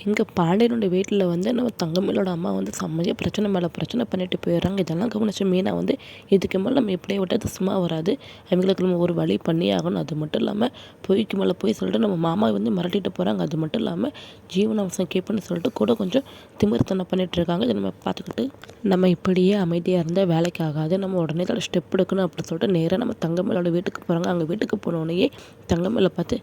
இங்கே பாண்டியனுடைய வீட்டில் வந்து நம்ம தங்கமயிலோட அம்மா வந்து செம்மையாக பிரச்சனை மேலே பிரச்சனை பண்ணிட்டு போயிடுறாங்க. இதெல்லாம் கவனிச்ச மீனா வந்து இதுக்கு மேலே நம்ம எப்படியே விட்டது சும்மா வராது, அவங்களுக்கு நம்ம ஒரு வழி பண்ணி ஆகணும். அது மட்டும் இல்லாமல் பொய்க்கு மேலே போய் சொல்லிட்டு நம்ம மாமாவை வந்து மிரட்டிட்டு போகிறாங்க. அது மட்டும் இல்லாமல் ஜீவனாம்சம் கேட்புன்னு சொல்லிட்டு கூட கொஞ்சம் திமிர்த்தனம் பண்ணிட்டு இருக்காங்க. இதை நம்ம பார்த்துக்கிட்டு நம்ம இப்படியே அமைதியாக இருந்தால் வேலைக்கு ஆகாது, நம்ம உடனே தான் ஸ்டெப் எடுக்கணும் அப்படின்னு சொல்லிட்டு நேராக நம்ம தங்கமயிலோட வீட்டுக்கு போகிறாங்க. அங்கே வீட்டுக்கு போனோடனே தங்கமயிலை பார்த்து,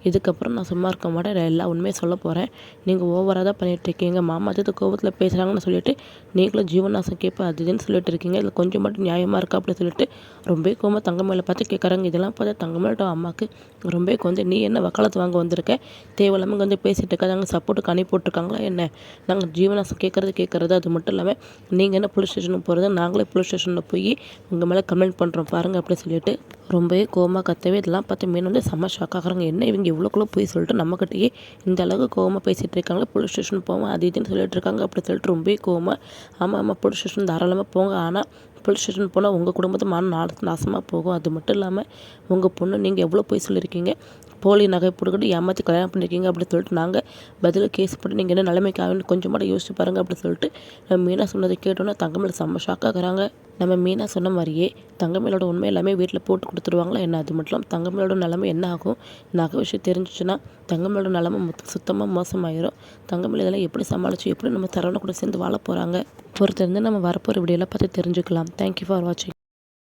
இதுக்கப்புறம் நான் சும்மா இருக்க மாட்டேன், நான் எல்லா உண்மையை சொல்ல போகிறேன், நீங்கள் ஓவராக தான் பண்ணிகிட்ருக்கீங்க, மாமா அது கோவத்தில் பேசுகிறாங்கன்னு சொல்லிட்டு நீங்களும் ஜீவனாசம் கேட்ப அது இதுன்னு சொல்லிட்டு இருக்கீங்க, இதில் கொஞ்சம் மட்டும் நியாயமாக இருக்கா அப்படின்னு சொல்லிட்டு ரொம்ப கோவமாக தங்கமயிலை பார்த்து கேட்குறாங்க. இதெல்லாம் பார்த்தா தங்கமயிலோட அம்மாவுக்கு ரொம்ப வந்து, நீ என்ன வக்காலத்து வாங்க வந்திருக்க, தேவையில்லாமல் இங்கே வந்து பேசிகிட்டு இருக்காது, அங்கே சப்போர்ட்டுக்கு அனுப்பி போட்டிருக்காங்களா என்ன, நாங்கள் ஜீவனாசம் கேட்குறது அது மட்டும் இல்லாமல் நீங்கள் என்ன போலீஸ் ஸ்டேஷனுக்கு போகிறது, நாங்களே போலீஸ் ஸ்டேஷனில் போய் உங்கள் மேலே கம்ப்ளைண்ட் பண்ணுறோம் பாருங்கள் அப்படின்னு சொல்லிட்டு ரொம்பவே கோவமாக கத்தவே. இதெல்லாம் பார்த்து மீன் வந்து செம்ம ஷாக் ஆகுறாங்க. என்ன இவங்க இவ்வளோக்குள்ளே போய் சொல்லிட்டு நம்மக்கிட்டேயே இந்த அளவுக்கு கோவமாக பேசிகிட்டு இருக்காங்க, போலீஸ் ஸ்டேஷன் போவோம் அது இதுன்னு சொல்லிட்டு இருக்காங்க அப்படி சொல்லிட்டு ரொம்பவே கோவமாக, ஆமாம் போலீஸ் ஸ்டேஷன் தாராளமாக போங்க, ஆனால் போலீஸ் ஸ்டேஷன் போனால் உங்கள் குடும்பத்தை நாசமாக போகும். அது மட்டும் இல்லாமல் உங்கள் பொண்ணு நீங்கள் எவ்வளோ போய் சொல்லியிருக்கீங்க, போலி நகை போட்டுக்கிட்டு ஏமாற்றி கல்யாணம் பண்ணியிருக்கீங்க அப்படின்னு சொல்லிட்டு நாங்கள் பதில் கேஸ் போட்டு நீங்கள் என்ன நிலைமைக்கு ஆகுன்னு கொஞ்சம் மட்டும் யோசிச்சு பாருங்கள் அப்படின்னு சொல்லிட்டு நம்ம மீனா சொன்னதை கேட்டோன்னா தங்கமேல செம்ம ஷாக் ஆகுறாங்க. நம்ம மீனா சொன்ன மாதிரியே தங்கமேலோட உண்மை எல்லாமே வீட்டில் போட்டு கொடுத்துருவாங்களா என்ன. அது மட்டும் இல்லாமல் தங்கமேலோட நிலைமை என்ன ஆகும், நகை விஷயம் தெரிஞ்சிச்சுன்னா தங்கமேலோட நிலைமை சுத்தமாக மோசமாயிரும். தங்கமேல இதெல்லாம் எப்படி சமாளித்து எப்படி நம்ம தரவணை கூட சேர்ந்து வாழ போகிறாங்க பொறுத்திருந்து நம்ம வரப்போகிற வீடியோலாம் பார்த்து தெரிஞ்சுக்கலாம். தேங்க்யூ ஃபார் வாட்சிங்.